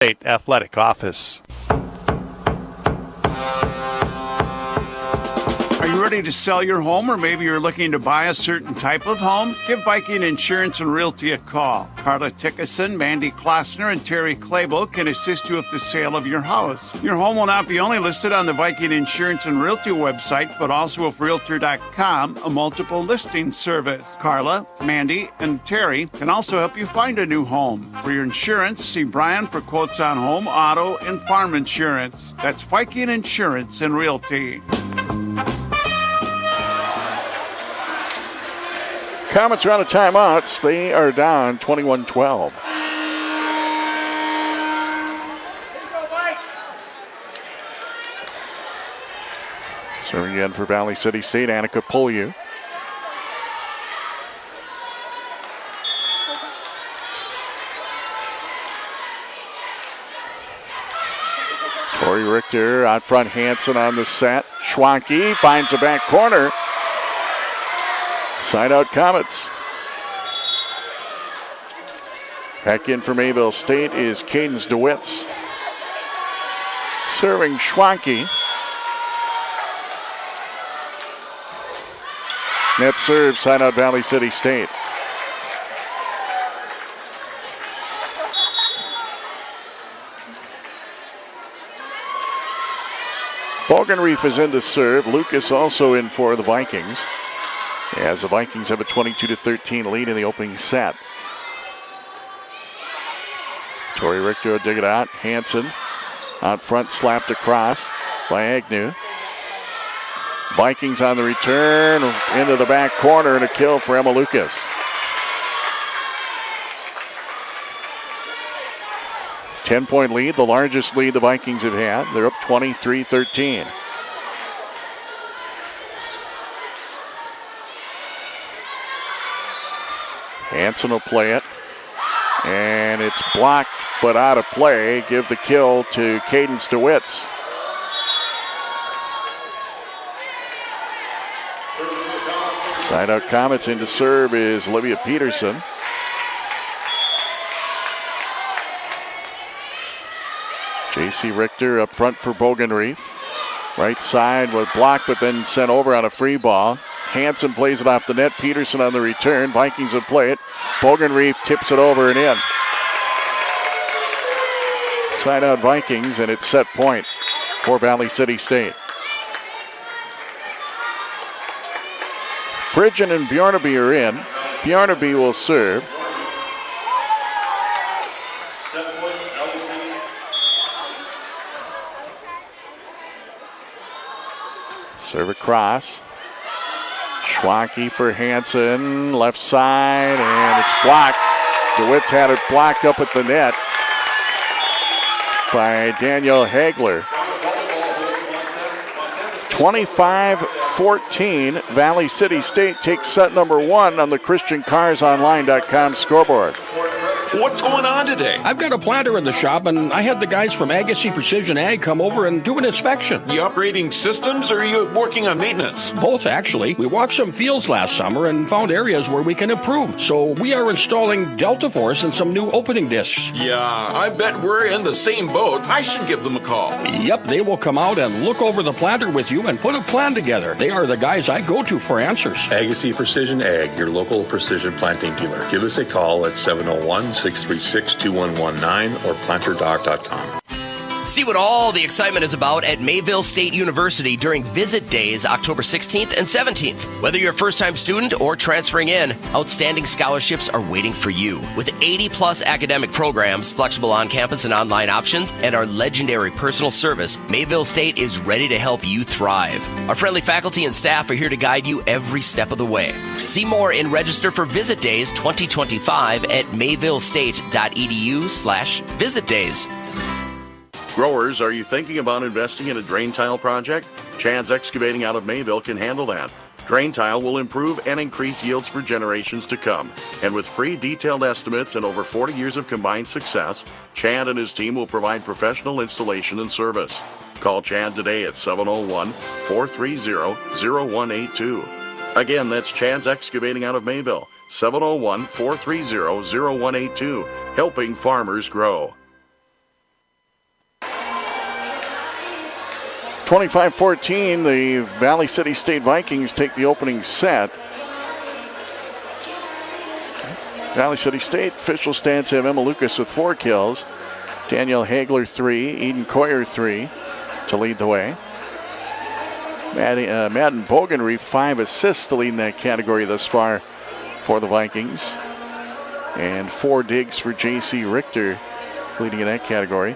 State Athletic Office. Are you ready to sell your home, or maybe you're looking to buy a certain type of home? Give Viking Insurance and Realty a call. Carla Tickerson, Mandy Klossner, and Terry Clable can assist you with the sale of your house. Your home will not be only listed on the Viking Insurance and Realty website, but also with Realtor.com, a multiple listing service. Carla, Mandy, and Terry can also help you find a new home. For your insurance, see Brian for quotes on home, auto, and farm insurance. That's Viking Insurance and Realty. Comets are out of timeouts. They are down 21-12. Serving again for Valley City State, Annika Polyu. Tori Richter out front, Hansen on the set. Schwanke finds the back corner. Side out Comets. Back in for Mayville State is Cadence DeWitts. Serving Schwanke. Net serve, side out Valley City State. Bogenreef is in to serve. Lucas also in for the Vikings, as the Vikings have a 22-13 lead in the opening set. Tori Richter will dig it out. Hansen out front, slapped across by Agnew. Vikings on the return into the back corner, and a kill for Emma Lucas. Ten-point lead, the largest lead the Vikings have had. They're up 23-13. Hansen will play it, and it's blocked but out of play. Give the kill to Cadence DeWitts. Side out Comets in to serve is Olivia Peterson. J.C. Richter up front for Bogenreef. Right side was blocked but then sent over on a free ball. Hansen plays it off the net. Peterson on the return. Vikings will play it. Bogenreef tips it over and in. Side out Vikings, and it's set point for Valley City State. Fridgen and Bjornaby are in. Bjornaby will serve. Serve across. Schwanke for Hansen, left side, and it's blocked. DeWitt's had it blocked up at the net by Danielle Hagler. 25-14, Valley City State takes set number one on the ChristianCarsOnline.com scoreboard. What's going on today? I've got a planter in the shop, and I had the guys from Agassi Precision Ag come over and do an inspection. You upgrading systems, or are you working on maintenance? Both, actually. We walked some fields last summer and found areas where we can improve. So we are installing Delta Force and some new opening discs. Yeah, I bet we're in the same boat. I should give them a call. Yep, they will come out and look over the planter with you and put a plan together. They are the guys I go to for answers. Agassi Precision Ag, your local precision planting dealer. Give us a call at 701-636-2119 or planterdoc.com. See what all the excitement is about at Mayville State University during Visit Days, October 16th and 17th. Whether you're a first-time student or transferring in, outstanding scholarships are waiting for you. With 80-plus academic programs, flexible on-campus and online options, and our legendary personal service, Mayville State is ready to help you thrive. Our friendly faculty and staff are here to guide you every step of the way. See more and register for Visit Days 2025 at mayvillestate.edu/Visit Days. Growers, are you thinking about investing in a drain tile project? Chad's Excavating out of Mayville can handle that. Drain tile will improve and increase yields for generations to come. And with free detailed estimates and over 40 years of combined success, Chad and his team will provide professional installation and service. Call Chad today at 701-430-0182. Again, that's Chad's Excavating out of Mayville, 701-430-0182, helping farmers grow. 25-14, the Valley City State Vikings take the opening set. Valley City State official stats have Emma Lucas with 4 kills, Danielle Hagler 3, Eden Coyer 3 to lead the way. Madden Bogenreef 5 assists to lead in that category thus far for the Vikings. And 4 digs for J.C. Richter leading in that category.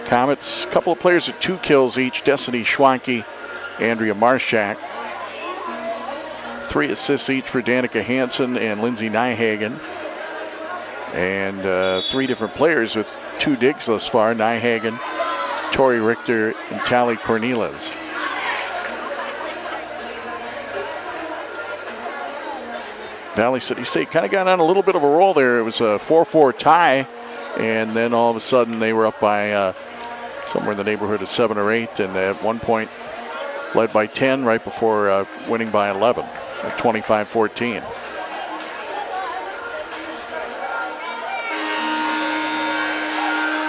Comets, a couple of players at 2 kills each. Destiny Schwanke, Andrea Marshak. 3 assists each for Danica Hansen and Lindsay Nyhagen. And 3 different players with 2 digs thus far. Nyhagen, Tori Richter, and Tally Cornelis. Valley City State kind of got on a little bit of a roll there. It was a 4-4 tie, and then all of a sudden they were up by somewhere in the neighborhood of 7 or 8, and at one point led by 10 right before winning by 11 at 25-14.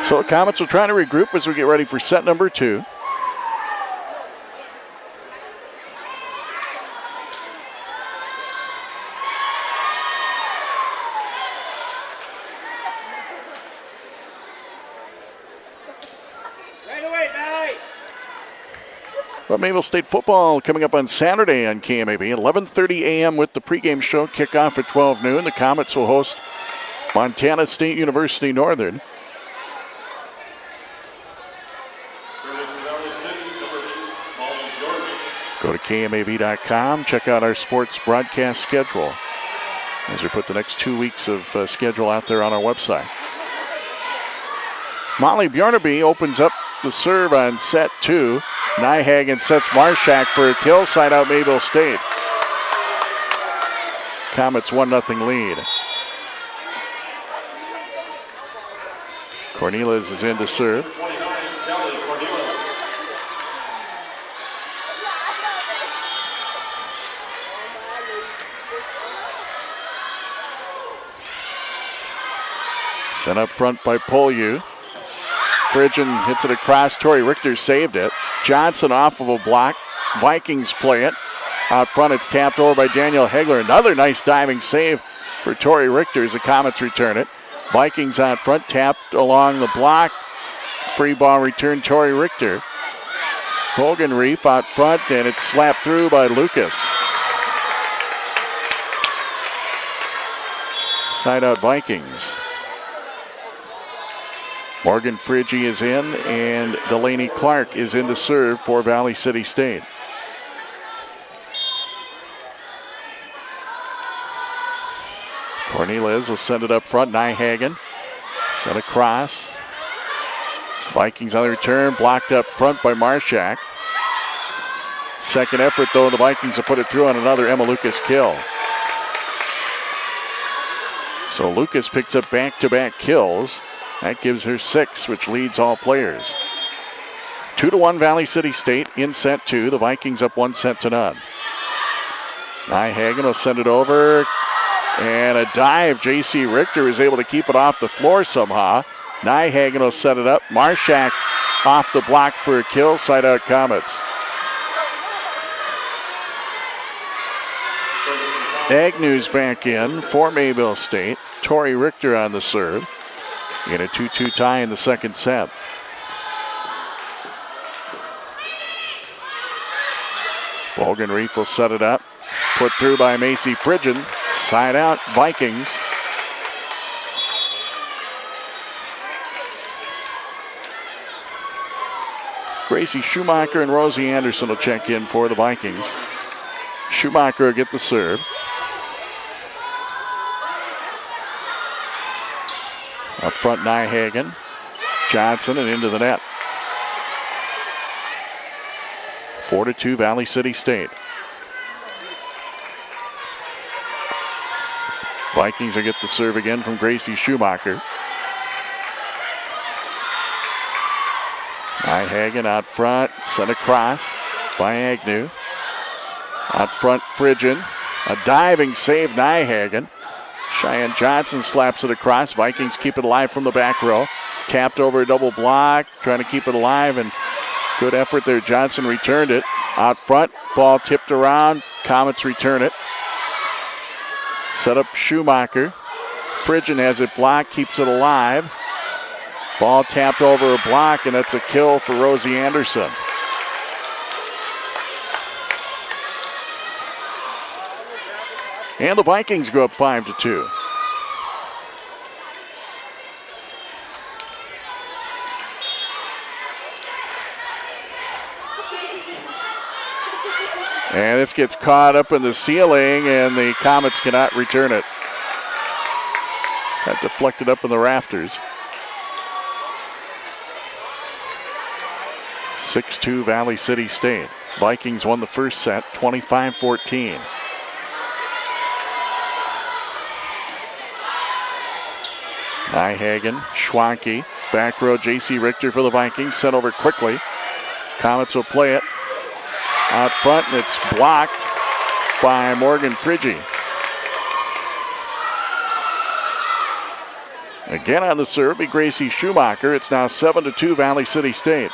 So the Comets will try to regroup as we get ready for set number 2. But Mayville State football coming up on Saturday on KMAB, 11:30 a.m. with the pregame show, kickoff at 12 noon. The Comets will host Montana State University Northern. Go to KMAB.com, check out our sports broadcast schedule as we put the next 2 weeks of schedule out there on our website. Molly Bjornaby opens up the serve on set 2. Nyhagen sets Marshak for a kill, side out Mayville State. Comets 1-0 lead. Cornelis is in to serve. Sent up front by Polyu. Phrygian hits it across. Tori Richter saved it. Johnson off of a block. Vikings play it. Out front, it's tapped over by Danielle Hagler. Another nice diving save for Tori Richter as the Comets return it. Vikings out front, tapped along the block. Free ball return, Tori Richter. Bogenreef out front, and it's slapped through by Lucas. Side out Vikings. Morgan Friggi is in, and Delaney Clark is in to serve for Valley City State. Cornelis will send it up front. Nyhagen sent across. Vikings on the return, blocked up front by Marshak. Second effort, though, the Vikings have put it through on another Emma Lucas kill. So Lucas picks up back-to-back kills. That gives her 6, which leads all players. 2-1 Valley City State in set 2. The Vikings up 1-0. Nyhagen will send it over. And a dive. J.C. Richter is able to keep it off the floor somehow. Nyhagen will set it up. Marshak off the block for a kill. Side out Comets. Agnew's back in for Mayville State. Tori Richter on the serve. In a 2-2 tie in the second set. Bogenreef will set it up. Put through by Macy Phrygian. Side out Vikings. Gracie Schumacher and Rosie Anderson will check in for the Vikings. Schumacher will get the serve. Up front, Nyhagen. Johnson and into the net. 4-2 Valley City State. Vikings will get the serve again from Gracie Schumacher. Nyhagen out front, sent across by Agnew. Out front, Phrygian. A diving save, Nyhagen. Cheyenne Johnson slaps it across. Vikings keep it alive from the back row. tapped over a double block, trying to keep it alive, and good effort there. Johnson returned it. Out front, ball tipped around. Comets return it. Set up Schumacher. Frigian has it blocked, keeps it alive. Ball tapped over a block, and that's a kill for Rosie Anderson. And the Vikings go up 5-2. And this gets caught up in the ceiling, and the Comets cannot return it. Got deflected up in the rafters. 6-2 Valley City State. Vikings won the first set, 25-14. Nyhagen, Schwanke, back row J.C. Richter for the Vikings, sent over quickly. Comets will play it. Out front, and it's blocked by Morgan Frigge. Again on the serve, be Gracie Schumacher. It's now 7-2 Valley City State.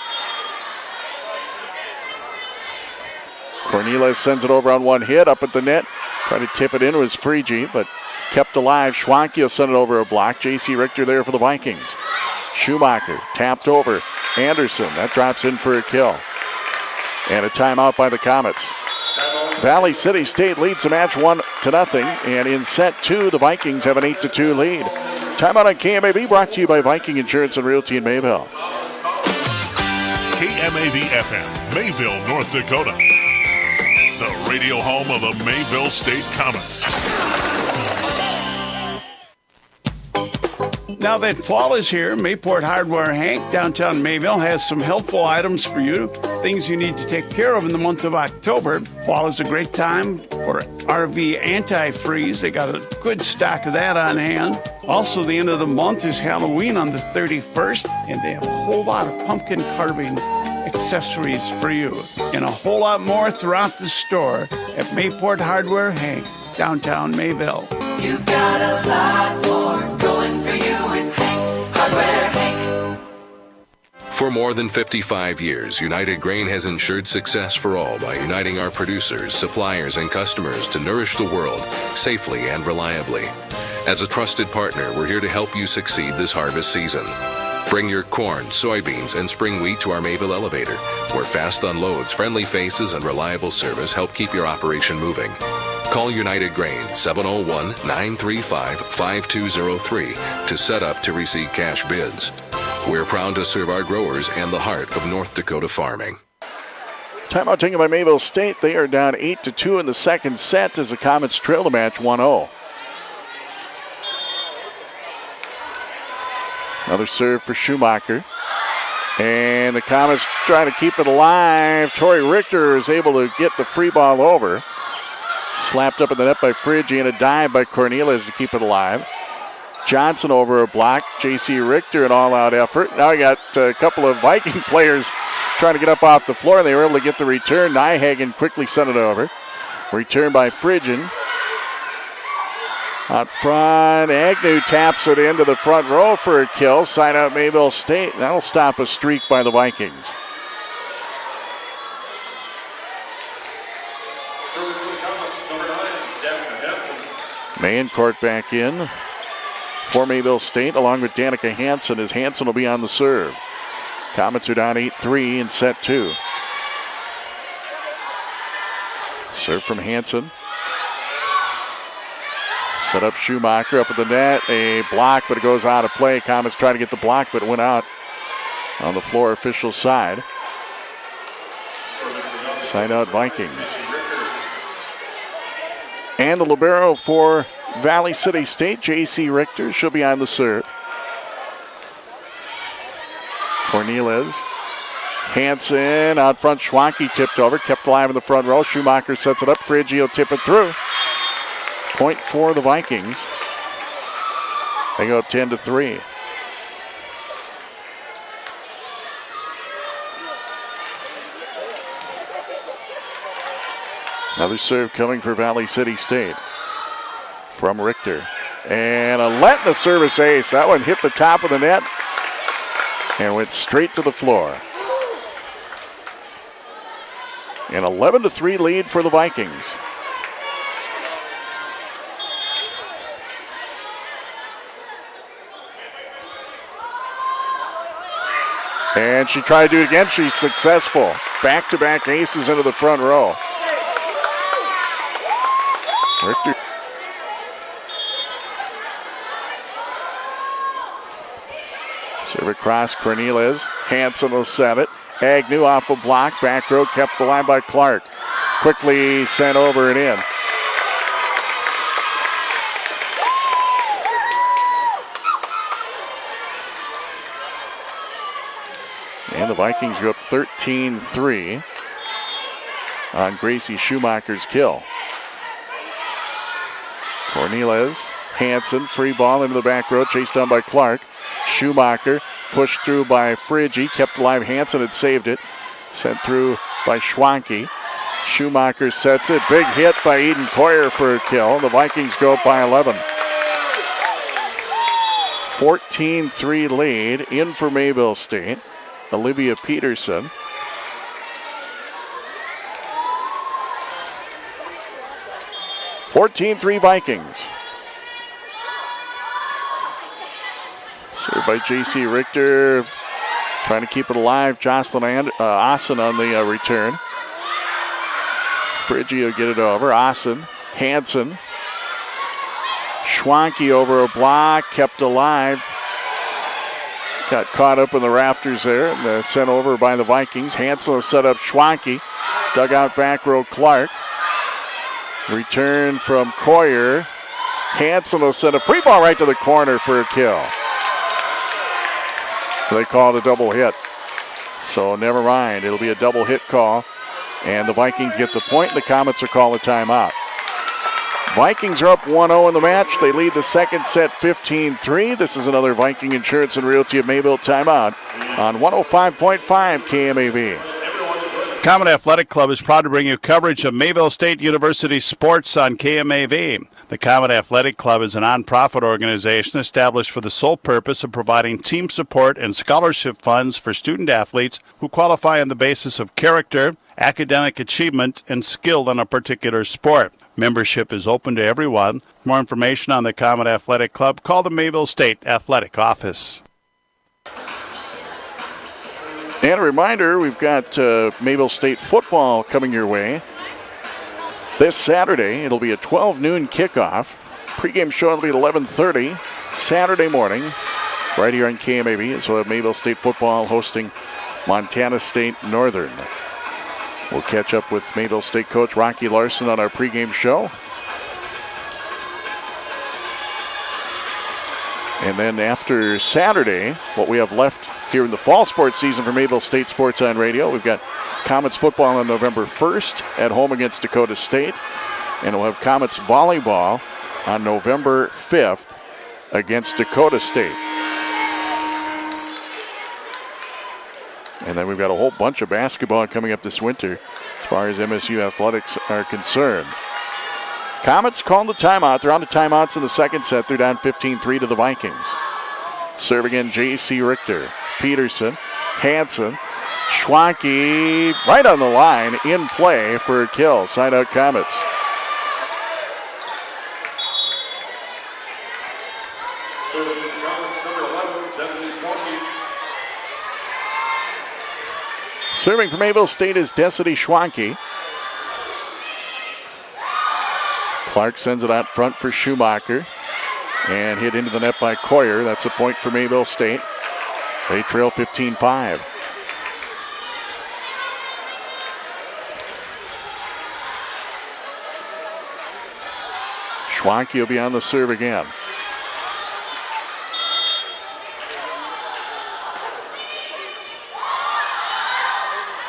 Cornelius sends it over on one hit, up at the net. Tried to tip it in was Frigge, but kept alive. Schwanke will send it over a block. J.C. Richter there for the Vikings. Schumacher tapped over. Anderson, that drops in for a kill. And a timeout by the Comets. Valley City State leads the match 1-0, and in set 2, the Vikings have an 8-2 lead. Timeout on KMAV brought to you by Viking Insurance and Realty in Mayville. KMAV-FM, Mayville, North Dakota. The radio home of the Mayville State Comets. Now that fall is here, Mayport Hardware Hank, downtown Mayville, has some helpful items for you, things you need to take care of in the month of October. Fall is a great time for RV antifreeze. They got a good stock of that on hand. Also, the end of the month is Halloween on the 31st, and they have a whole lot of pumpkin carving accessories for you. And a whole lot more throughout the store at Mayport Hardware Hank, downtown Mayville. You've got a lot more going for you with Hank Hardware Hank. For more than 55 years, United Grain has ensured success for all by uniting our producers, suppliers, and customers to nourish the world safely and reliably. As a trusted partner, we're here to help you succeed this harvest season. Bring your corn, soybeans, and spring wheat to our Mayville elevator, where fast unloads, friendly faces, and reliable service help keep your operation moving. Call United Grain 701-935-5203 to set up to receive cash bids. We're proud to serve our growers and the heart of North Dakota farming. Timeout taken by Mayville State. They are down 8-2 in the second set as the Comets trail the match 1-0. Another serve for Schumacher. And the Comets trying to keep it alive. Tori Richter is able to get the free ball over. Slapped up in the net by Frigge and a dive by Cornelius to keep it alive. Johnson over a block. J.C. Richter an all-out effort. Now we got a couple of Viking players trying to get up off the floor, and they were able to get the return. Nyhagen quickly sent it over. Return by Frigian. Out front, Agnew taps it into the front row for a kill. Side out Mayville State. That'll stop a streak by the Vikings. Mayencourt back in for Mayville State along with Danica Hansen, as Hansen will be on the serve. Comets are down 8-3 in set 2. Serve from Hansen. Set up Schumacher up at the net. A block, but it goes out of play. Comets trying to get the block, but it went out on the floor official side. Side out Vikings. And the libero for Valley City State, J.C. Richter. She'll be on the serve. Cornelius. Hansen out front. Schwanke tipped over, kept alive in the front row. Schumacher sets it up. Frigge will tip it through. Point for the Vikings. They go up 10-3. Another serve coming for Valley City State from Richter. And a let in the service ace. That one hit the top of the net. and went straight to the floor. An 11-3 lead for the Vikings. And she tried to do it again. She's successful. Back-to-back aces into the front row. Richter. Serve across Cornelius. Hanson will set it. Agnew off a block. Back row kept the line by Clark. Quickly sent over and in. And the Vikings go up 13-3 on Gracie Schumacher's kill. Cornelius, Hanson, free ball into the back row, chased down by Clark. Schumacher pushed through by Frigge, kept alive. Hanson had saved it. Sent through by Schwanke. Schumacher sets it. Big hit by Eden Coyer for a kill. The Vikings go up by 11. 14-3 lead in for Mayville State. Olivia Peterson. (14-3) Vikings. Served by J.C. Richter. Trying to keep it alive. Jocelyn Austin on the return. Frigge will get it over. Austin. Hanson. Schwanke over a block. Kept alive. Got caught up in the rafters there and sent over by the Vikings. Hanson will set up Schwanke. Dug out back row Clark. Return from Coyer. Hanson will send a free ball right to the corner for a kill. They call it a double hit. So never mind. It'll be a double hit call. And the Vikings get the point. And the Comets are called a timeout. Vikings are up 1-0 in the match. They lead the second set 15-3. This is another Viking Insurance and Realty of Mayville timeout on 105.5 KMAV. Comet Athletic Club is proud to bring you coverage of Mayville State University sports on KMAV. The Comet Athletic Club is a nonprofit organization established for the sole purpose of providing team support and scholarship funds for student athletes who qualify on the basis of character, academic achievement, and skill in a particular sport. Membership is open to everyone. For more information on the Comet Athletic Club, call the Mayville State Athletic Office. And a reminder, we've got Mayville State football coming your way. This Saturday, it'll be a 12 noon kickoff. Pre-game show will be at 11:30 Saturday morning, right here on KMAV. So we'll have Mayville State football hosting Montana State Northern. We'll catch up with Mayville State coach Rocky Larson on our pregame show. And then after Saturday, what we have left here in the fall sports season for Mayville State Sports on Radio, we've got Comets football on November 1st at home against Dakota State. And we'll have Comets volleyball on November 5th against Dakota State. And then we've got a whole bunch of basketball coming up this winter as far as MSU athletics are concerned. Comets called the timeout. They're on to timeouts in the second set. They're down 15-3 to the Vikings. Serve again, J.C. Richter. Peterson. Hanson. Schwanke right on the line in play for a kill. Side out Comets. Serving for Mayville State is Destiny Schwanke. Clark sends it out front for Schumacher. And hit into the net by Coyer. That's a point for Mayville State. They trail 15-5. Schwanke will be on the serve again.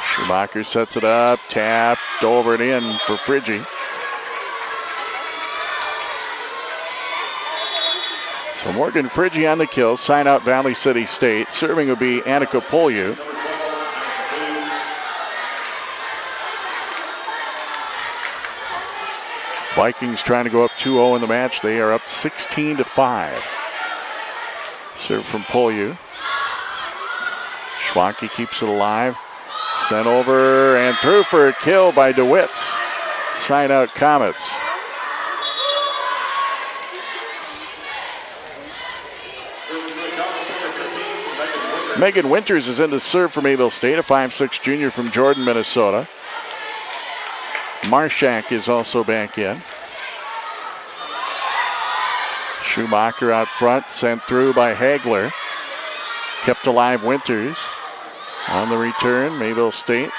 Schumacher sets it up, tapped over and in for Frigge. So Morgan Frigge on the kill, sign out Valley City State. Serving will be Annika Polyu. Vikings trying to go up 2-0 in the match. They are up 16-5. Serve from Polyu. Schwanke keeps it alive. Sent over and through for a kill by DeWitt's. Side out Comets. Megan Winters is in to serve for Mayville State, a 5'6" junior from Jordan, Minnesota. Marshak is also back in. Schumacher out front, sent through by Hagler. Kept alive Winters. On the return, Mayville State.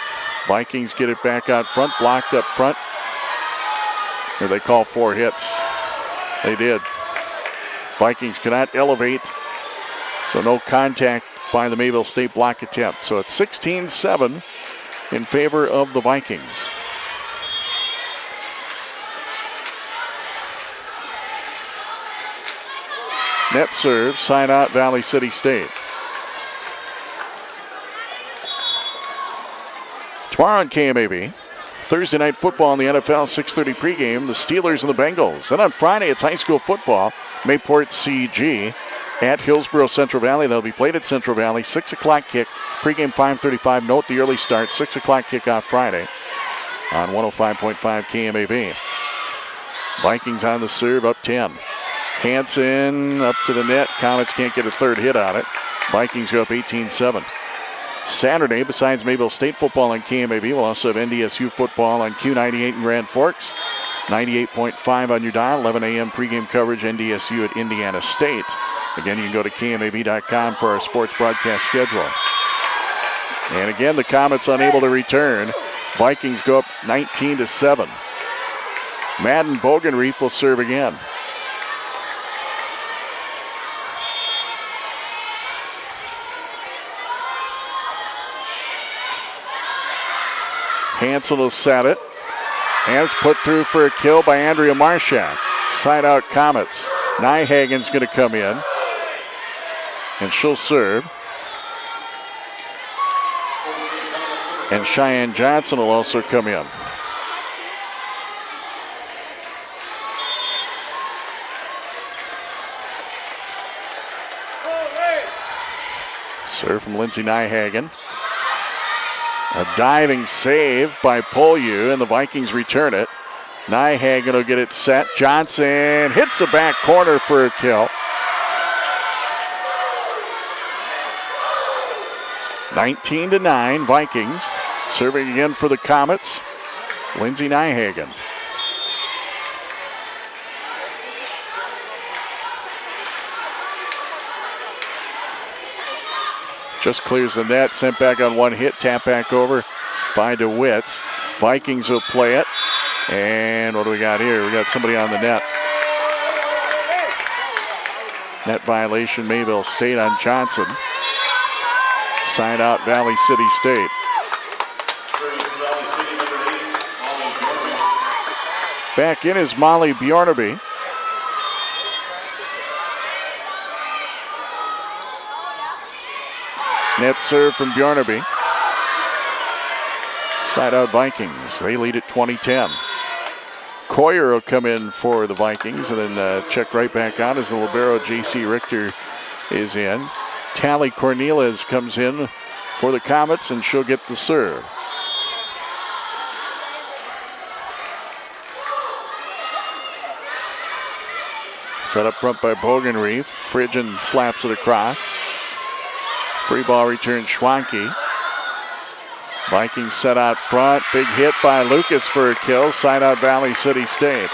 Vikings get it back out front, blocked up front. Or they call 4 hits. They did. Vikings cannot elevate, so no contact by the Mayville State block attempt. So it's 16-7 in favor of the Vikings. Net serve, side out Valley City State. Tomorrow on KMAV, Thursday night football in the NFL, 6:30 pregame, the Steelers and the Bengals. Then on Friday, it's high school football, Mayport CG at Hillsborough Central Valley. They'll be played at Central Valley, 6 o'clock kick, pregame 5:35. Note the early start, 6 o'clock kickoff Friday on 105.5 KMAV. Vikings on the serve, up 10. Hansen up to the net. Comets can't get a third hit on it. Vikings go up 18-7. Saturday, besides Mayville State football on KMAV, we'll also have NDSU football on Q98 in Grand Forks. 98.5 on your dial, 11 a.m. pregame coverage, NDSU at Indiana State. Again, you can go to KMAV.com for our sports broadcast schedule. And again, the Comets unable to return. Vikings go up 19-7. Madden Bogenreef will serve again. Hansen will set it. And it's put through for a kill by Andrea Marshak. Side out Comets. Nyhagen's going to come in. And she'll serve. And Cheyenne Johnson will also come in. Serve from Lindsay Nyhagen. A diving save by Polyu, and the Vikings return it. Nyhagen will get it set. Johnson hits the back corner for a kill. 19-9, Vikings. Serving again for the Comets, Lindsay Nyhagen. Just clears the net, sent back on one hit, tap back over by DeWitt's. Vikings will play it. And what do we got here? We got somebody on the net. Net violation, Mayville State on Johnson. Side out Valley City State. Back in is Molly Bjornaby. Net serve from Bjornaby. Side out Vikings. They lead at 20-10. Coyer will come in for the Vikings and then check right back out as the libero J.C. Richter is in. Tally Cornelius comes in for the Comets and she'll get the serve. Set up front by Bogenreef. Fridgen slaps it across. Free ball return Schwanke. Vikings set out front. Big hit by Lucas for a kill. Side out Valley City State.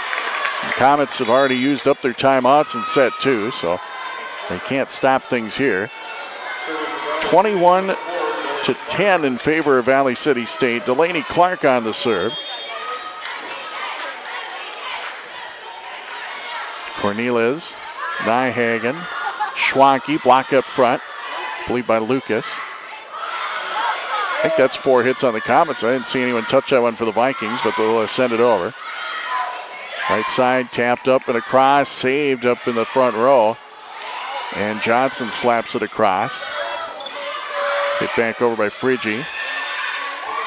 The Comets have already used up their timeouts in set 2, so they can't stop things here. 21-10 in favor of Valley City State. Delaney Clark on the serve. Cornelius, Nyhagen, Schwanke, block up front. I believe by Lucas. I think that's 4 hits on the Comets. I didn't see anyone touch that one for the Vikings, but they'll send it over. Right side, tapped up and across, saved up in the front row. And Johnson slaps it across. Hit back over by Friggi.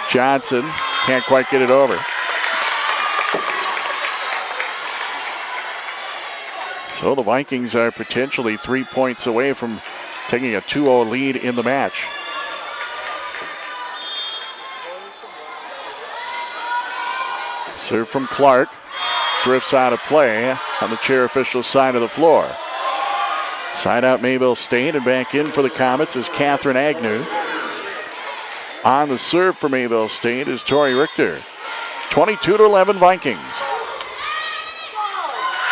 Johnson can't quite get it over. So the Vikings are potentially 3 points away from taking a 2-0 lead in the match. Serve from Clark. Drifts out of play on the chair official side of the floor. Side out Mayville State, and back in for the Comets is Catherine Agnew. On the serve for Mayville State is Tori Richter. 22-11 Vikings.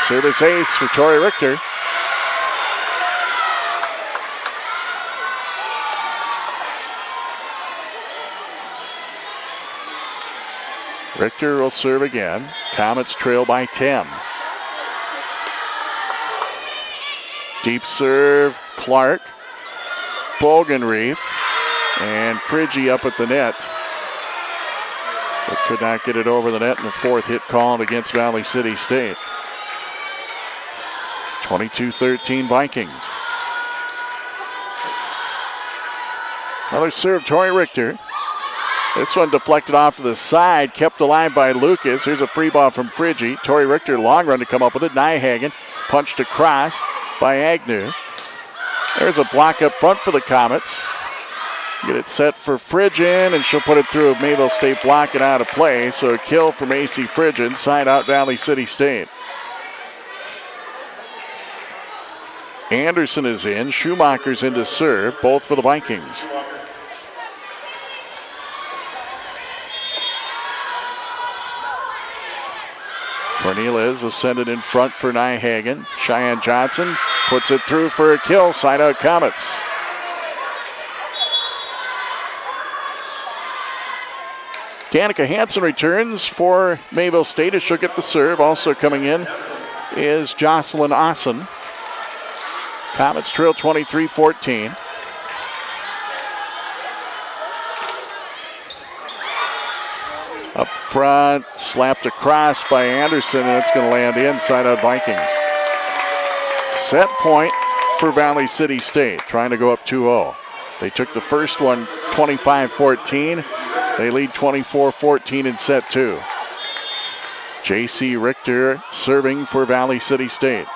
Service ace for Tori Richter. Richter will serve again. Comets trail by 10. Deep serve, Clark. Bogenreef. And Friggy up at the net. But could not get it over the net in the fourth hit called against Valley City State. 22-13 Vikings. Another serve, Tori Richter. This one deflected off to the side, kept alive by Lucas. Here's a free ball from Friggy. Tori Richter, long run to come up with it. Nyhagen punched across by Agnew. There's a block up front for the Comets. Get it set for Frigin, and she'll put it through a Mayville State block and out of play. So a kill from AC Frigin, side out Valley City State. Anderson is in. Schumacher's in to serve, both for the Vikings. Cornelius ascended in front for Nyhagen. Cheyenne Johnson puts it through for a kill. Side out Comets. Danica Hansen returns for Mayville State as she'll get the serve. Also coming in is Jocelyn Austin. Comets trail 23-14. Up front, slapped across by Anderson, and it's going to land inside out Vikings. Set point for Valley City State, trying to go up 2-0. They took the first one 25-14. They lead 24-14 in set two. J.C. Richter serving for Valley City State.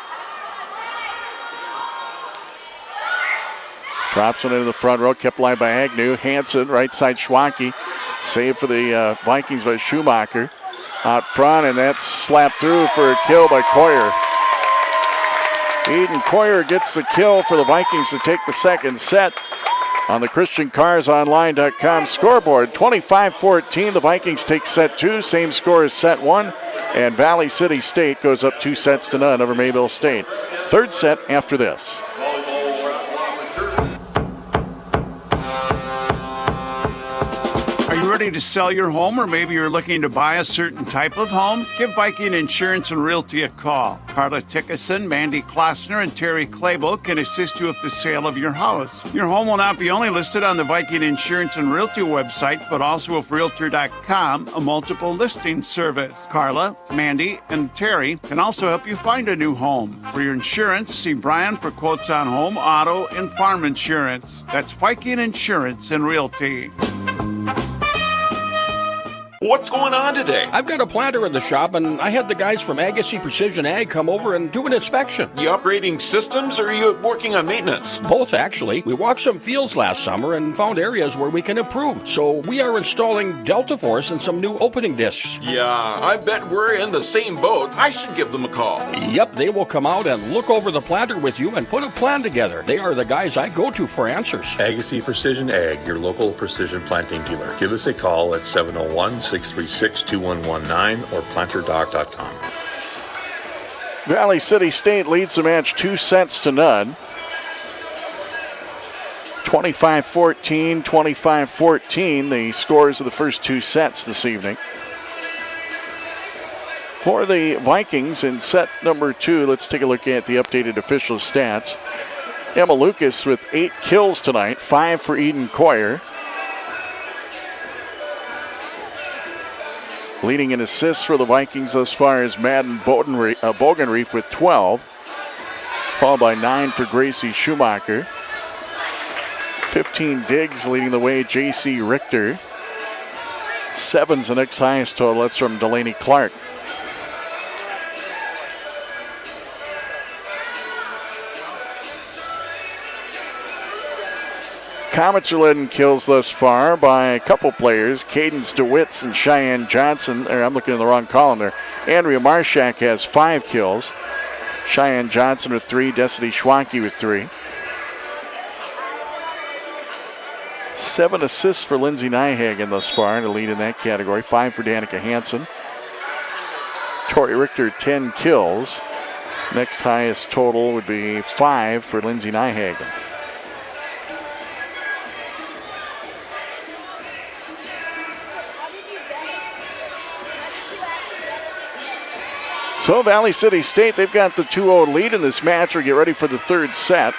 Drops one into the front row, kept alive by Agnew. Hansen, right side Schwanke. Saved for the Vikings by Schumacher. Out front, and that's slapped through for a kill by Coyer. Eden Coyer gets the kill for the Vikings to take the second set on the ChristianCarsOnline.com scoreboard. 25-14, the Vikings take set two, same score as set one, and Valley City State goes up 2-0 over Mayville State. Third set after this. Are you ready to sell your home, or maybe you're looking to buy a certain type of home? Give Viking Insurance and Realty a call. Carla Tickerson, Mandy Klausner, and Terry Clable can assist you with the sale of your house. Your home will not be only listed on the Viking Insurance and Realty website, but also with Realtor.com, a multiple listing service. Carla, Mandy, and Terry can also help you find a new home. For your insurance, see Brian for quotes on home, auto, and farm insurance. That's Viking Insurance and Realty. What's going on today? I've got a planter in the shop, and I had the guys from Agassiz Precision Ag come over and do an inspection. You upgrading systems, or are you working on maintenance? Both, actually. We walked some fields last summer and found areas where we can improve. So we are installing Delta Force and some new opening discs. Yeah, I bet we're in the same boat. I should give them a call. Yep, they will come out and look over the planter with you and put a plan together. They are the guys I go to for answers. Agassiz Precision Ag, your local precision planting dealer. Give us a call at 701-636-2119 or planterdoc.com. Valley City State leads the match 2-0. 25-14, 25-14, the scores of the first two sets this evening. For the Vikings in set number two, let's take a look at the updated official stats. Emma Lucas with 8 kills tonight, 5 for Eden Coyer. Leading in assists for the Vikings thus far is Madden Bogenreef with 12, followed by 9 for Gracie Schumacher. 15 digs leading the way, J.C. Richter. 7's the next highest total, that's from Delaney Clark. Comets are led in kills thus far by a couple players, Cadence DeWitts and Cheyenne Johnson. I'm looking in the wrong column there. Andrea Marshak has 5 kills. Cheyenne Johnson with 3, Destiny Schwanke with 3. 7 assists for Lindsay Nyhagen thus far to lead in that category. 5 for Danica Hansen. Tori Richter, 10 kills. Next highest total would be 5 for Lindsay Nyhagen. So Valley City State, they've got the 2-0 lead in this match. We'll get ready for the third set.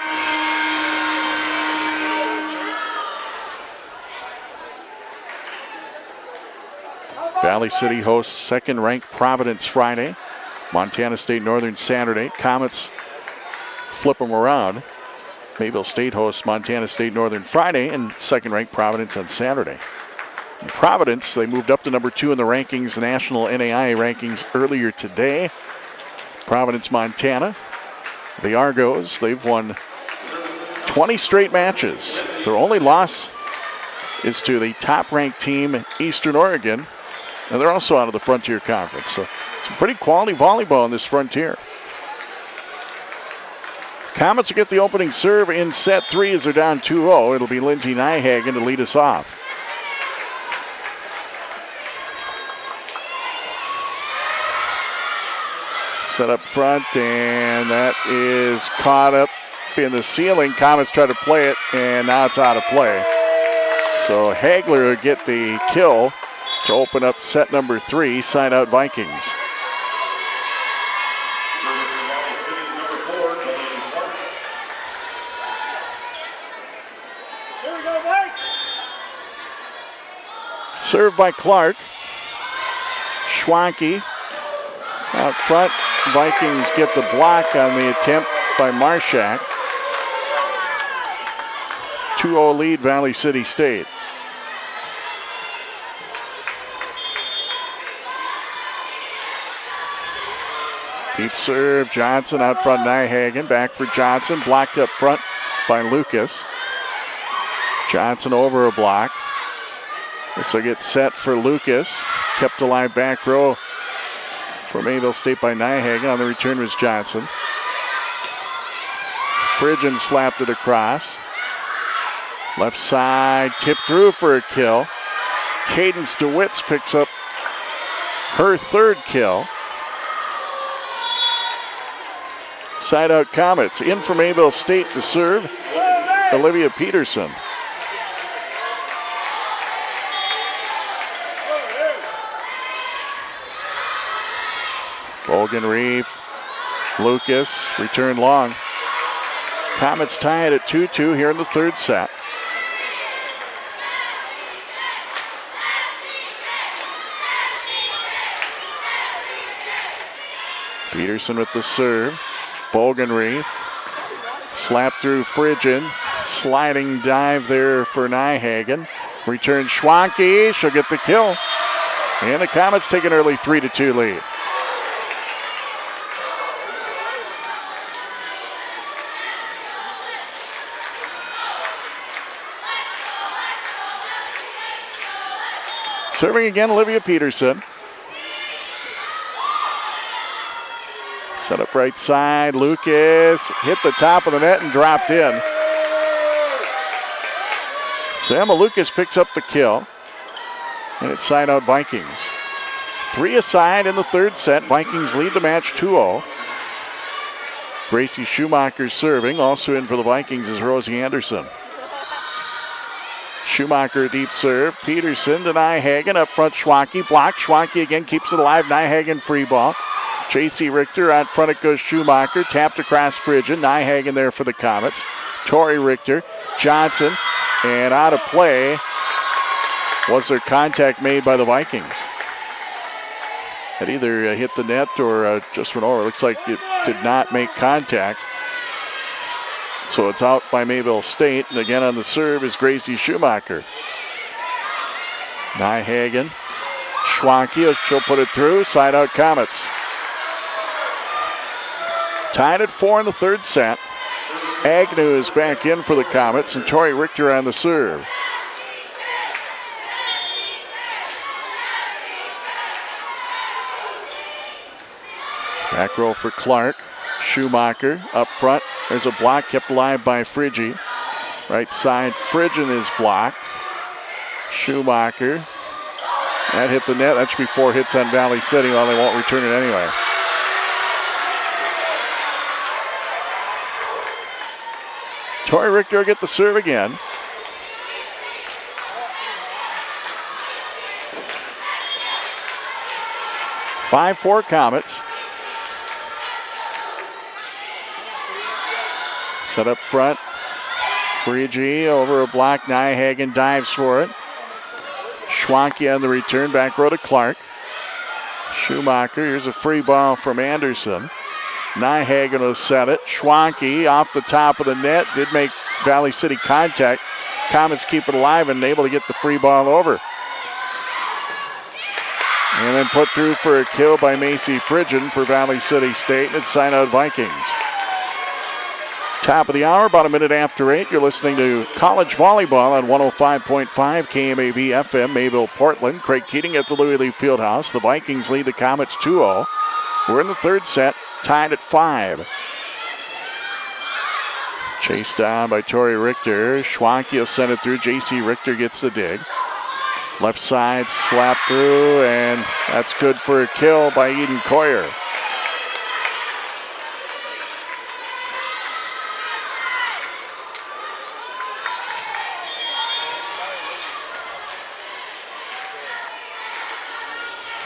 Valley City hosts second-ranked Providence Friday. Montana State Northern Saturday. Comets flip them around. Mayville State hosts Montana State Northern Friday and second-ranked Providence on Saturday. In Providence, they moved up to number 2 in the rankings, the national NAIA rankings earlier today. Providence, Montana. The Argos, they've won 20 straight matches. Their only loss is to the top-ranked team, Eastern Oregon. And they're also out of the Frontier Conference. So some pretty quality volleyball in this Frontier. Comets will get the opening serve in set 3 as they're down 2-0. It'll be Lindsay Nyhagen to lead us off. Set up front, and that is caught up in the ceiling. Comets try to play it, and now it's out of play. So Hagler will get the kill to open up set number 3, side out Vikings. Served by Clark. Schwanke out front. Vikings get the block on the attempt by Marshak. 2-0 lead Valley City State. Deep serve, Johnson out front, Nyhagen. Back for Johnson, blocked up front by Lucas. Johnson over a block. This will get set for Lucas. Kept alive back row for Mayville State by Nyhagen. On the return was Johnson. Phrygian slapped it across. Left side, tipped through for a kill. Cadence DeWitts picks up her 3rd kill. Side out Comets. In from Mayville State to serve, Olivia Peterson. Bogan Reef, Lucas, return long. Comets tie it at 2-2 here in the third set. Peterson with the serve. Bogan Reef, slap through Phrygian, sliding dive there for Nyhagen. Return Schwanke, she'll get the kill. And the Comets take an early 3-2 lead. Serving again, Olivia Peterson. Set up right side, Lucas hit the top of the net and dropped in. So Emma Lucas picks up the kill. And it's side out Vikings. 3 aside in the third set. Vikings lead the match 2-0. Gracie Schumacher serving. Also in for the Vikings is Rosie Anderson. Schumacher deep serve. Peterson to Nyhagen. Up front Schwanke. Block. Schwanke again keeps it alive. Nyhagen free ball. J.C. Richter out front. It goes Schumacher. Tapped across Phrygian. Nyhagen there for the Comets. Tori Richter. Johnson. And out of play. Was there contact made by the Vikings? It either hit the net or just went over. Looks like it did not make contact. So it's out by Mayville State. And again on the serve is Gracie Schumacher. Nyhagen. Schwanke, she'll put it through. Side out Comets. Tied at 4 in the third set. Agnew is back in for the Comets, and Tori Richter on the serve. Back row for Clark. Schumacher up front. There's a block kept alive by Frigge. Right side, Friggen is blocked. Schumacher. That hit the net. That should be 4 hits on Valley City. Well, they won't return it anyway. Tori Richter will get the serve again. (5-4) Comets. Set up front. Frigge over a block. Nyhagen dives for it. Schwanke on the return. Back row to Clark. Schumacher. Here's a free ball from Anderson. Nyhagen will set it. Schwanke off the top of the net. Did make Valley City contact. Comets keep it alive and able to get the free ball over. And then put through for a kill by Macy Friggen for Valley City State. And it's sign out Vikings. Top of the hour, about a minute after 8. You're listening to college volleyball on 105.5 KMAV FM, Mayville, Portland. Craig Keating at the Louis Lee Fieldhouse. The Vikings lead the Comets 2-0. We're in the third set, tied at 5. Chased down by Tori Richter. Schwanke will send it through. J.C. Richter gets the dig. Left side, slap through, and that's good for a kill by Eden Coyer.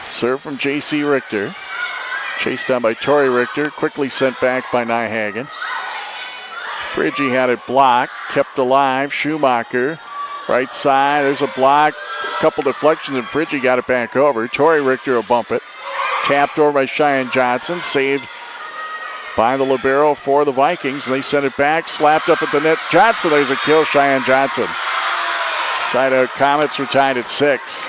Serve from J.C. Richter. Chased down by Tori Richter. Quickly sent back by Nyhagen. Frigge had it blocked. Kept alive. Schumacher. Right side. There's a block. A couple deflections and Frigge got it back over. Tori Richter will bump it. Tapped over by Cheyenne Johnson. Saved by the libero for the Vikings. And they sent it back. Slapped up at the net. Johnson. There's a kill. Cheyenne Johnson. Side out Comets are tied at 6.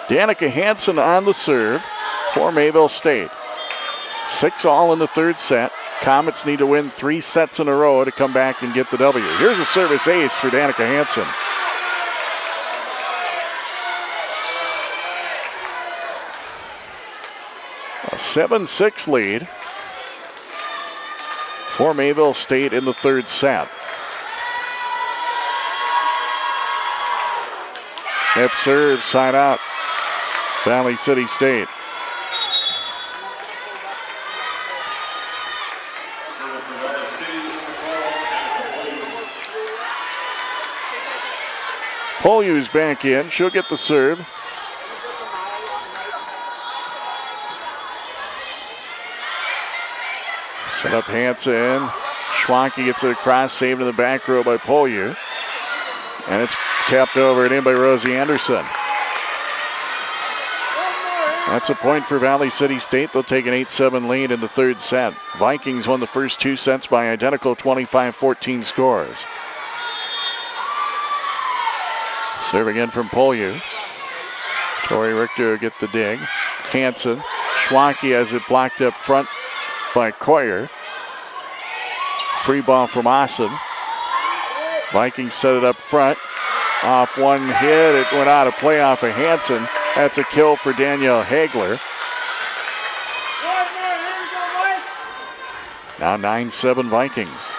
Danica Hansen on the serve for Mayville State. 6-all in the third set. Comets need to win 3 sets in a row to come back and get the W. Here's a service ace for Danica Hansen. A 7-6 lead for Mayville State in the third set. That serve side out. Valley City State. Polyu's back in. She'll get the serve. Set up Hansen. Schwanke gets it across, saved in the back row by Polyu. And it's tapped over and in by Rosie Anderson. That's a point for Valley City State. They'll take an 8-7 lead in the third set. Vikings won the first 2 sets by identical 25-14 scores. Serve again from Polyu. Tori Richter will get the dig. Hansen. Schwanke has it blocked up front by Coyer. Free ball from Austin. Vikings set it up front. Off one hit, it went out of play off of Hansen. That's a kill for Danielle Hagler. Now 9-7 Vikings.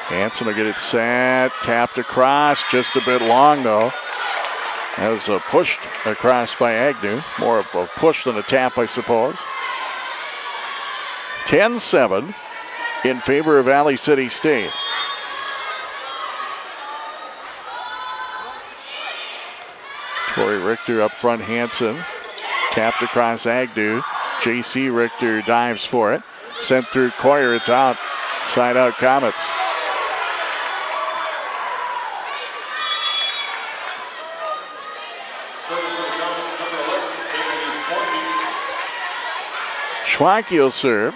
Hansen will get it set, tapped across, just a bit long though. That was pushed across by Agnew. More of a push than a tap, I suppose. 10-7 in favor of Valley City State. Tori Richter up front, Hansen. Tapped across Agnew. J.C. Richter dives for it. Sent through Coyer, it's out. Side out Comets. Schwanke will serve.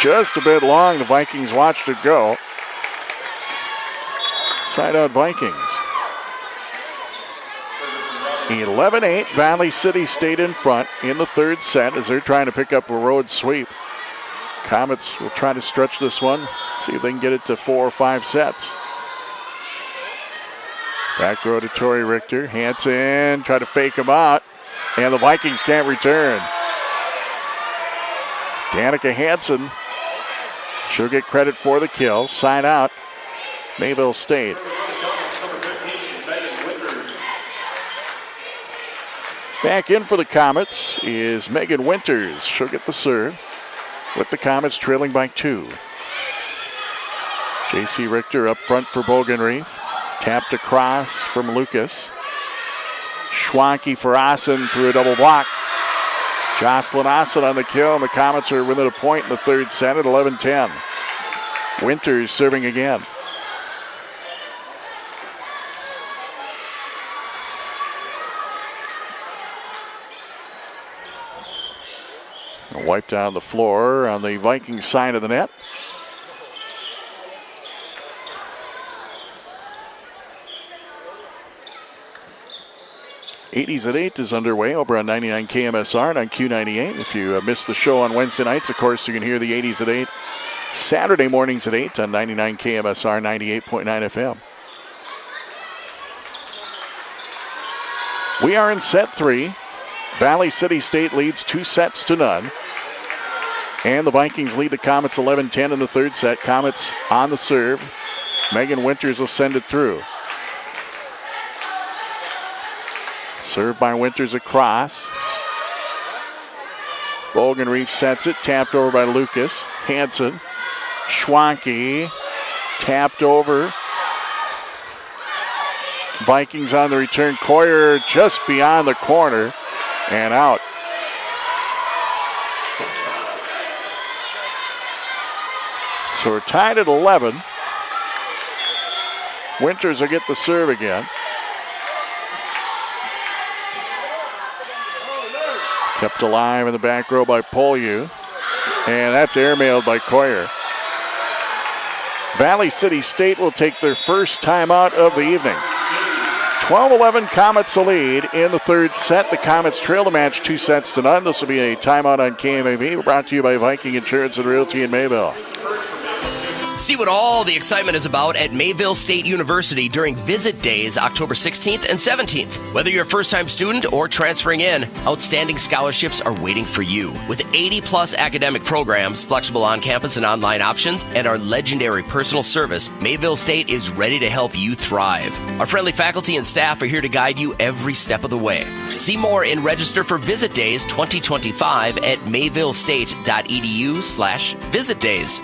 just a bit long. The Vikings watched it go. Side out Vikings. 11-8, Valley City State in front in the third set as they're trying to pick up a road sweep. Comets will try to stretch this one, see if they can get it to 4 or 5 sets. Back row to Tori Richter. Hansen try to fake him out, and the Vikings can't return. Danica Hansen, she'll get credit for the kill. Side out, Mayville State. Back in for the Comets is Megan Winters. She'll get the serve with the Comets trailing by 2. J.C. Richter up front for Bogenreef. Tapped across from Lucas. Schwanke for Assen through a double block. Jocelyn Assen on the kill, and the Comets are within a point in the third set at 11-10. Winters serving again. Wiped down the floor on the Vikings side of the net. '80s at 8 is underway over on 99 KMSR and on Q98. If you missed the show on Wednesday nights, of course, you can hear the '80s at 8 Saturday mornings at 8 on 99 KMSR 98.9 FM. We are in set 3. Valley City State leads 2-0. And the Vikings lead the Comets 11-10 in the third set. Comets on the serve. Megan Winters will send it through. Served by Winters across. Bogenreef sets it. Tapped over by Lucas. Hansen. Schwanke. Tapped over. Vikings on the return. Coyer just beyond the corner and out. So we're tied at 11. Winters will get the serve again. Kept alive in the back row by Polyu. And that's airmailed by Coyer. Valley City State will take their first timeout of the evening. 12-11 Comets the lead in the third set. The Comets trail the match 2-0. This will be a timeout on KMAV, brought to you by Viking Insurance and Realty in Mayville. See what all the excitement is about at Mayville State University during Visit Days, October 16th and 17th. Whether you're a first-time student or transferring in, outstanding scholarships are waiting for you. With 80-plus academic programs, flexible on-campus and online options, and our legendary personal service, Mayville State is ready to help you thrive. Our friendly faculty and staff are here to guide you every step of the way. See more and register for Visit Days 2025 at mayvillestate.edu/visitdays.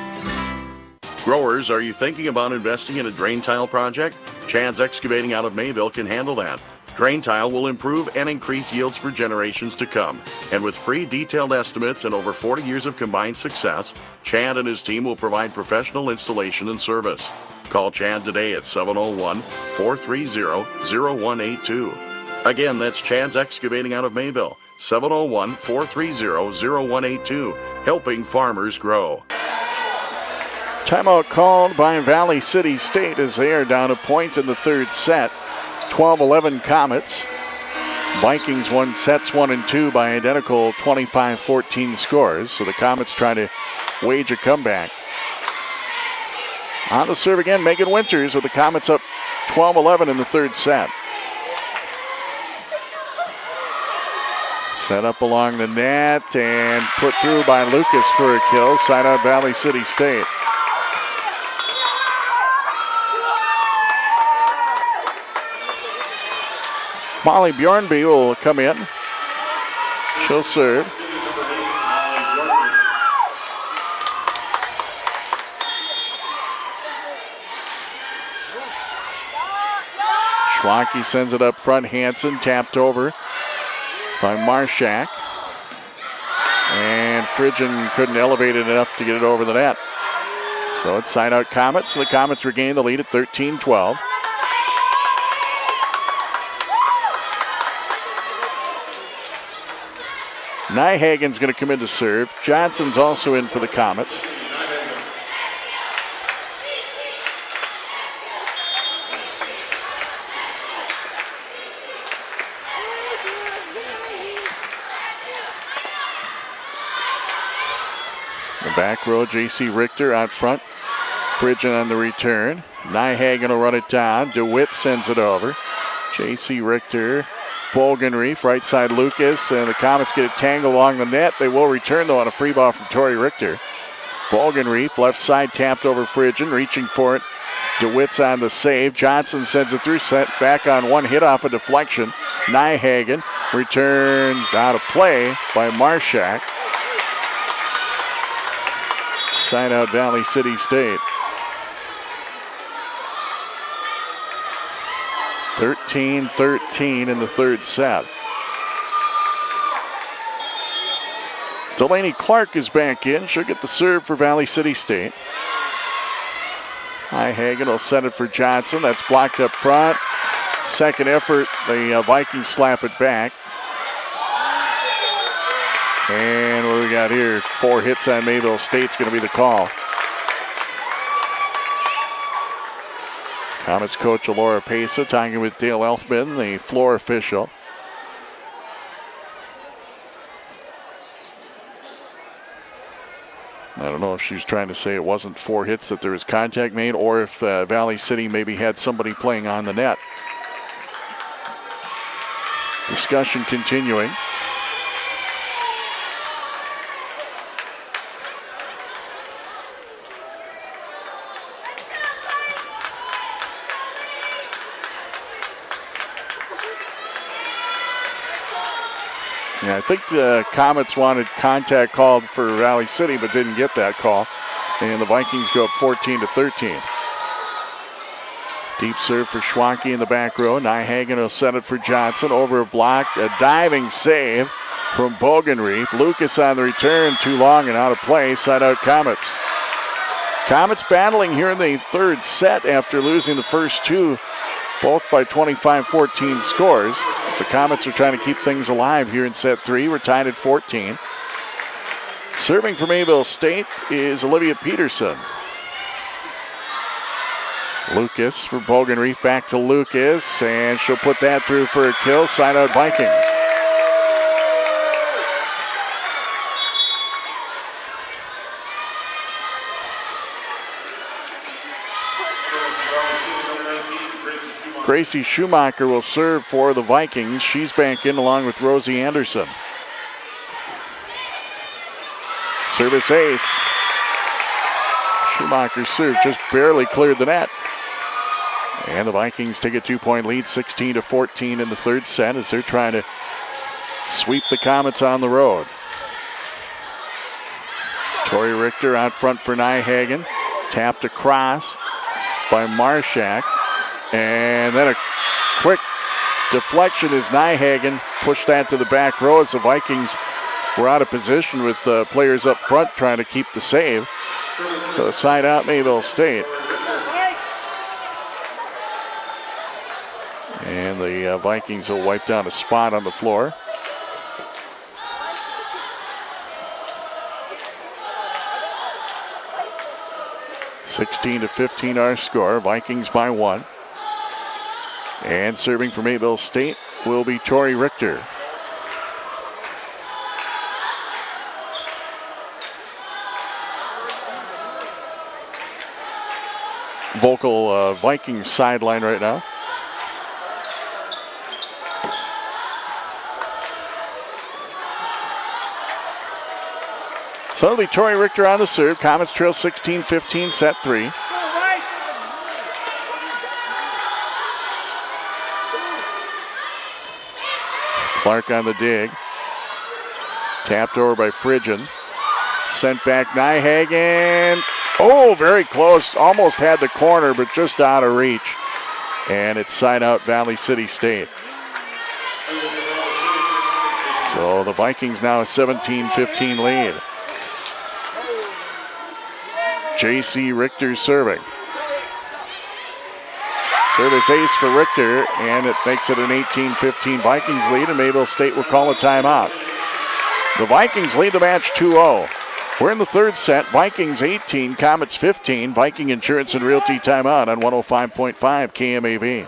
Growers, are you thinking about investing in a drain tile project? Chad's Excavating out of Mayville can handle that. Drain tile will improve and increase yields for generations to come. And with free detailed estimates and over 40 years of combined success, Chad and his team will provide professional installation and service. Call Chad today at 701-430-0182. Again, that's Chad's Excavating out of Mayville, 701-430-0182, helping farmers grow. Timeout called by Valley City State as they are down a point in the third set. 12-11 Comets. Vikings won sets 1 and 2 by identical 25-14 scores. So the Comets try to wage a comeback. On the serve again, Megan Winters with the Comets up 12-11 in the third set. Set up along the net and put through by Lucas for a kill. Side out Valley City State. Molly Bjornby will come in. She'll serve. Schwanke sends it up front. Hansen tapped over by Marshak. And Fridgen couldn't elevate it enough to get it over the net. So it's side out Comets. The Comets regain the lead at 13-12. Nyhagen's going to come in to serve. Johnson's also in for the Comets. The back row, J.C. Richter out front. Phrygian on the return. Nyhagen will run it down. DeWitt sends it over. J.C. Richter, Bogenreef, right side Lucas, and the Comets get it tangled along the net. They will return, though, on a free ball from Torrey Richter. Bogenreef, left side, tapped over Phrygian, reaching for it. DeWitt's on the save. Johnson sends it through, set back on one hit off a deflection. Nyhagen returned out of play by Marshak. Side out Valley City State. 13-13 in the third set. Delaney Clark is back in. She'll get the serve for Valley City State. Nyhagen will set it for Johnson. That's blocked up front. Second effort, the Vikings slap it back. And what do we got here? 4 hits on Mayville State's going to be the call. Comets coach Alora Pesa talking with Dale Elfman, the floor official. I don't know if she's trying to say it wasn't 4 hits, that there was contact made, or if Valley City maybe had somebody playing on the net. Discussion continuing. Yeah, I think the Comets wanted contact called for Valley City, but didn't get that call. And the Vikings go up 14-13. Deep serve for Schwanke in the back row. Nyhagen will set it for Johnson. Over a block, a diving save from Bogenreef. Lucas on the return, too long and out of play. Side out Comets. Comets battling here in the third set after losing the first two, both by 25-14 scores. So the Comets are trying to keep things alive here in set 3. We're tied at 14. Serving for Mayville State is Olivia Peterson. Lucas for Bogenreef, back to Lucas, and she'll put that through for a kill. Side out Vikings. Gracie Schumacher will serve for the Vikings. She's back in along with Rosie Anderson. Service ace. Schumacher's serve just barely cleared the net. And the Vikings take a 2-point lead, 16-14 in the third set as they're trying to sweep the Comets on the road. Torrey Richter out front for Nyhagen. Tapped across by Marshak. And then a quick deflection as Nyhagen pushed that to the back row as the Vikings were out of position with players up front trying to keep the save. So side out Mayville State. And the Vikings will wipe down a spot on the floor. (16-15) our score. Vikings by 1. And serving for Mayville State will be Torrey Richter. Vocal Vikings sideline right now. So it'll be Torrey Richter on the serve. Comets trail 16-15, set 3. Clark on the dig. Tapped over by Phrygian. Sent back Nyhagen. Oh, very close. Almost had the corner, but just out of reach. And it's side out Valley City State. So the Vikings now a 17-15 lead. J.C. Richter serving. Service ace for Richter, and it makes it an 18-15 Vikings lead, and Mayville State will call a timeout. The Vikings lead the match 2-0. We're in the third set. Vikings 18, Comets 15. Viking Insurance and Realty timeout on 105.5 KMAV.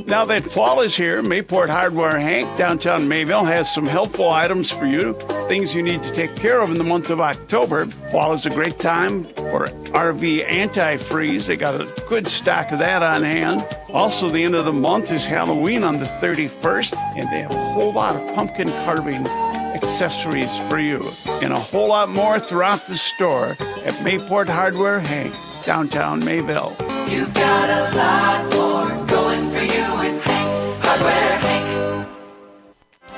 Now that fall is here, Mayport Hardware Hank, downtown Mayville, has some helpful items for you, things you need to take care of in the month of October. Fall is a great time for RV antifreeze. They got a good stock of that on hand. Also, the end of the month is Halloween on the 31st, and they have a whole lot of pumpkin carving accessories for you, and a whole lot more throughout the store at Mayport Hardware Hank, downtown Mayville. You've got a lot more going for you with Hank, Hardware Hank.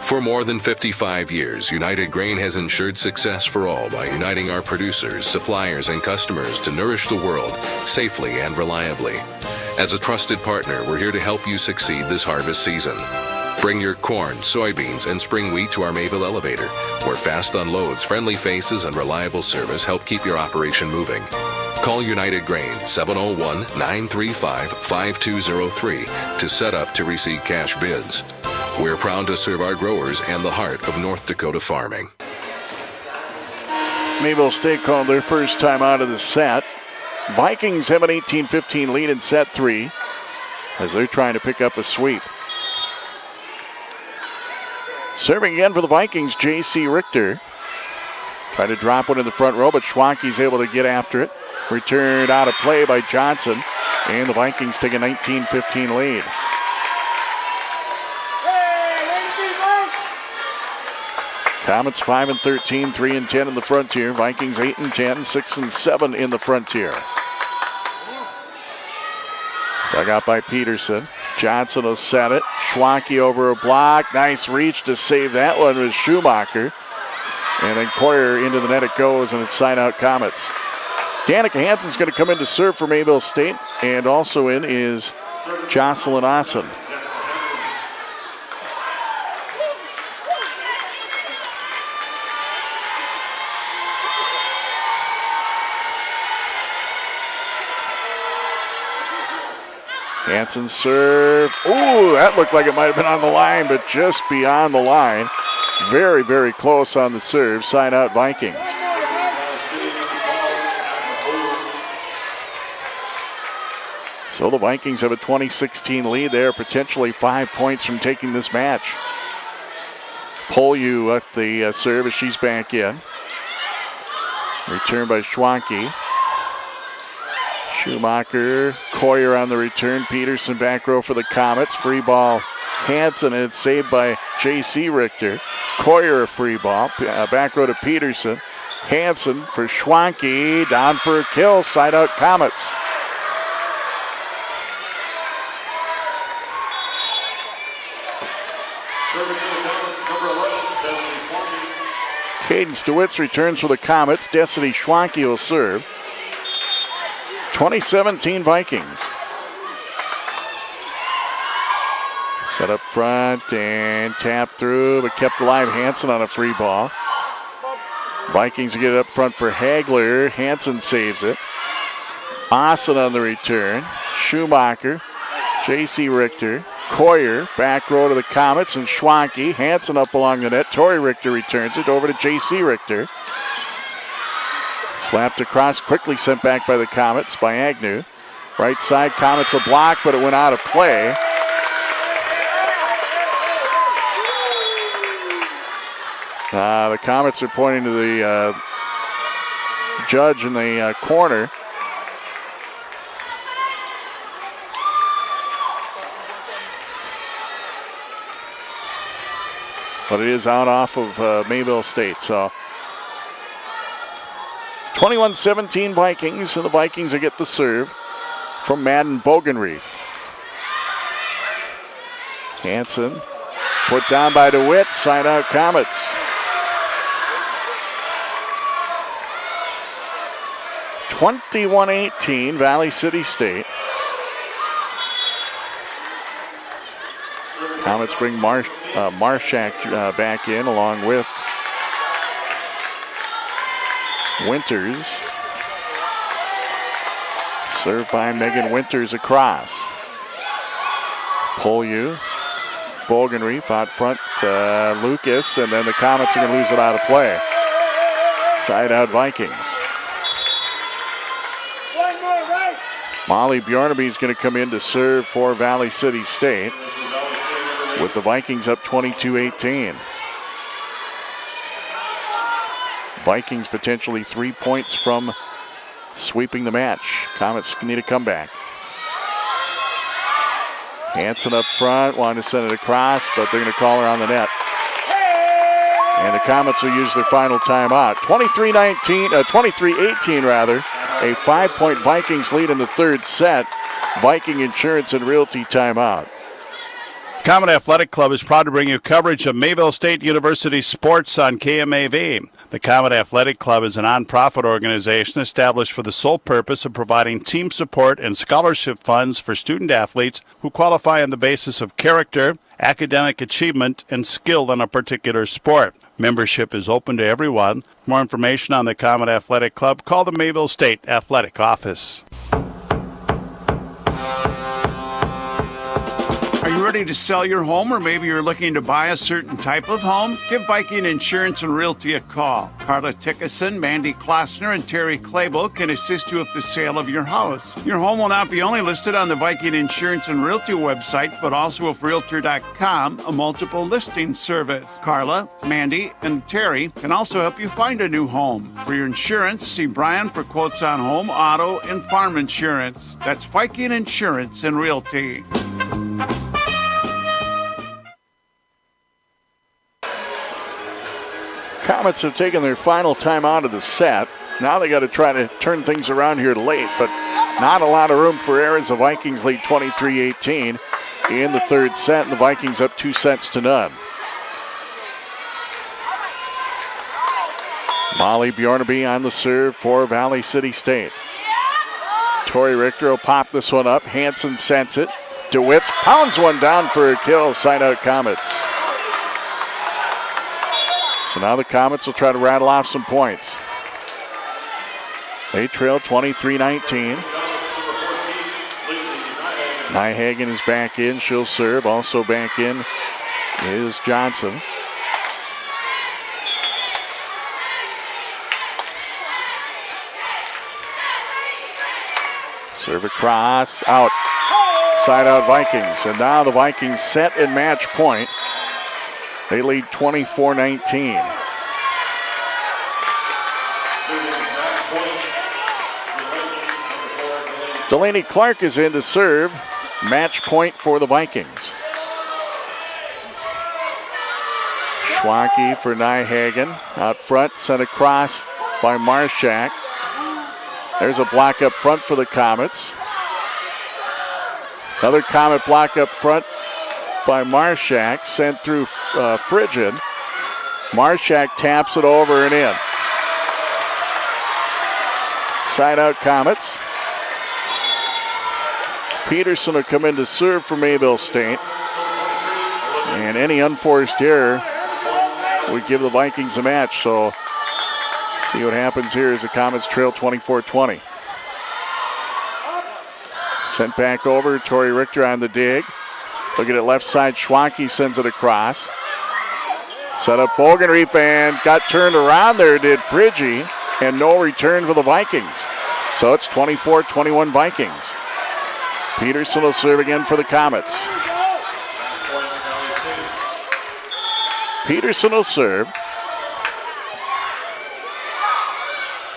For more than 55 years, United Grain has ensured success for all by uniting our producers, suppliers, and customers to nourish the world safely and reliably. As a trusted partner, we're here to help you succeed this harvest season. Bring your corn, soybeans, and spring wheat to our Mayville elevator, where fast unloads, friendly faces, and reliable service help keep your operation moving. Call United Grain 701-935-5203 to set up to receive cash bids. We're proud to serve our growers and the heart of North Dakota farming. Mayville State called their first time out of the set. Vikings have an 18-15 lead in set 3 as they're trying to pick up a sweep. Serving again for the Vikings, J.C. Richter. Tried to drop one in the front row, but Schwanke's able to get after it. Returned out of play by Johnson, and the Vikings take a 19-15 lead. Comets 5-13, 3-10 in the Frontier. Vikings 8-10, 6-7 in the Frontier. Dug out by Peterson. Johnson will set it. Schwanke over a block. Nice reach to save that one with Schumacher. And then Coyer into the net it goes, and it's side out Comets. Danica Hansen's going to come in to serve for Mayville State, and also in is Jocelyn Austin. Hansen's serve. Ooh, that looked like it might have been on the line, but just beyond the line. Very, very close on the serve. Side out Vikings. So the Vikings have a 20-16 lead there, potentially 5 points from taking this match. Polyu at the serve as she's back in. Return by Schwanke. Schumacher, Coyer on the return. Peterson back row for the Comets. Free ball, Hansen, and it's saved by J.C. Richter. Coyer a free ball, back row to Peterson. Hansen for Schwanke, down for a kill, side out Comets. Cadence DeWitz returns for the Comets. Destiny Schwanke will serve. 2017 Vikings. Set up front and tap through, but kept alive. Hansen on a free ball. Vikings get it up front for Hagler. Hansen saves it. Austin on the return. Schumacher. J.C. Richter. Coyer back row to the Comets, and Schwanke. Hansen up along the net. Tori Richter returns it over to J.C. Richter. Slapped across, quickly sent back by the Comets by Agnew. Right side, Comets a block, but it went out of play. The Comets are pointing to the judge in the corner. But it is out off of Mayville State, so 21-17 Vikings, and the Vikings will get the serve from Madden Bogenreef. Hansen put down by DeWitt, side out Comets. (21-18) Valley City State. Comets bring Marshak back in along with Winters. Served by Megan Winters across. Polyu. Bogenreef out front to Lucas, and then the Comets are going to lose it out of play. Side out Vikings. Molly Bjornaby is going to come in to serve for Valley City State, with the Vikings up 22-18. Vikings potentially 3 points from sweeping the match. Comets need a comeback. Hanson up front, wanted to send it across, but they're going to call her on the net. And the Comets will use their final timeout. 23-18 rather. A 5-point Vikings lead in the third set. Viking Insurance and Realty timeout. Comet Athletic Club is proud to bring you coverage of Mayville State University sports on KMAV. The Comet Athletic Club is a nonprofit organization established for the sole purpose of providing team support and scholarship funds for student athletes who qualify on the basis of character, academic achievement, and skill in a particular sport. Membership is open to everyone. For more information on the Comet Athletic Club, call the Mayville State Athletic Office. Are you ready to sell your home, or maybe you're looking to buy a certain type of home? Give Viking Insurance and Realty a call. Carla Tickerson, Mandy Klausner, and Terry Clable can assist you with the sale of your house. Your home will not be only listed on the Viking Insurance and Realty website, but also with Realtor.com, a multiple listing service. Carla, Mandy, and Terry can also help you find a new home. For your insurance, see Brian for quotes on home, auto, and farm insurance. That's Viking Insurance and Realty. Comets have taken their final time out of the set. Now they got to try to turn things around here late, but not a lot of room for errors. The Vikings lead 23-18 in the third set, and the Vikings up 2-0. Molly Bjornaby on the serve for Valley City State. Tori Richter will pop this one up. Hanson sends it. DeWitt pounds one down for a kill. Side out Comets. So now the Comets will try to rattle off some points. They trail 23-19. Nyhagen is back in. She'll serve. Also back in is Johnson. Serve across. Out. Side out Vikings. And now the Vikings set and match point. They lead 24-19. Delaney Clark is in to serve. Match point for the Vikings. Schwanke for Nyhagen. Out front, sent across by Marshak. There's a block up front for the Comets. Another Comet block up front by Marshak, sent through Frigid. Marshak taps it over and in. Side out Comets. Peterson will come in to serve for Mayville State. And any unforced error would give the Vikings a match. So see what happens here as the Comets trail 24-20. Sent back over, Tori Richter on the dig. Look at it left side, Schwanke sends it across. Set up Bogenreef and got turned around there, did Friggy, and no return for the Vikings. So it's 24-21 Vikings. Peterson will serve again for the Comets. Peterson will serve.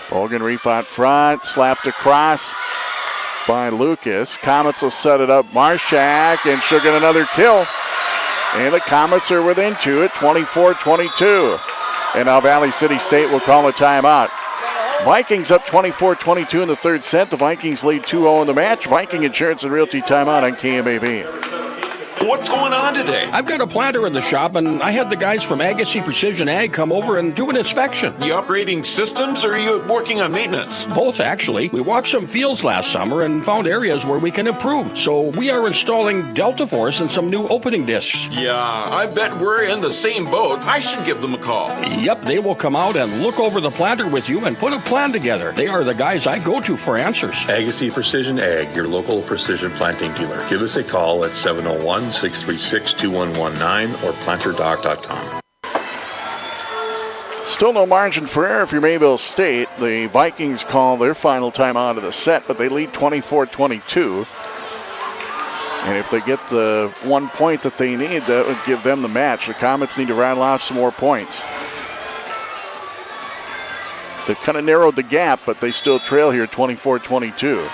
Bogenreef out front, slapped across by Lucas. Comets will set it up. Marshak, and she'll get another kill. And the Comets are within two at 24-22. And now Valley City State will call a timeout. Vikings up 24-22 in the third set. The Vikings lead 2-0 in the match. Viking Insurance and Realty timeout on KMAV. What's going on today? I've got a planter in the shop, and I had the guys from Agassi Precision Ag come over and do an inspection. You upgrading systems, or are you working on maintenance? Both, actually. We walked some fields last summer and found areas where we can improve. So we are installing Delta Force and some new opening discs. Yeah, I bet we're in the same boat. I should give them a call. Yep, they will come out and look over the planter with you and put a plan together. They are the guys I go to for answers. Agassi Precision Ag, your local precision planting dealer. Give us a call at 701-636-2119 or planterdoc.com. Still no margin for error if you're Mayville State. The Vikings call their final timeout of the set, but they lead 24-22. And if they get the 1 point that they need, that would give them the match. The Comets need to rattle off some more points. They've kind of narrowed the gap, but they still trail here 24-22.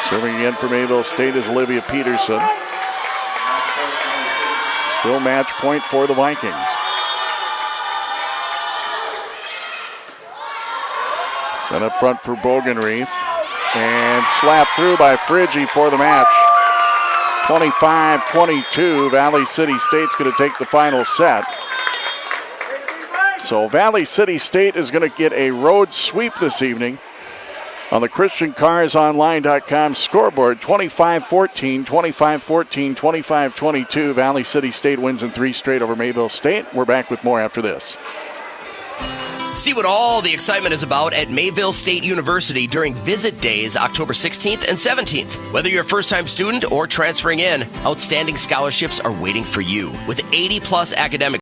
Serving again for Mayville State is Olivia Peterson. Still match point for the Vikings. Set up front for Bogenreef. And slapped through by Friggi for the match. 25-22. Valley City State's going to take the final set. So Valley City State is going to get a road sweep this evening on the ChristianCarsOnline.com scoreboard. 25-14, 25-14, 25-22. Valley City State wins in 3 straight over Mayville State. We're back with more after this. See what all the excitement is about at Mayville State University during Visit Days, October 16th and 17th. Whether you're a first-time student or transferring in, outstanding scholarships are waiting for you. With 80-plus academic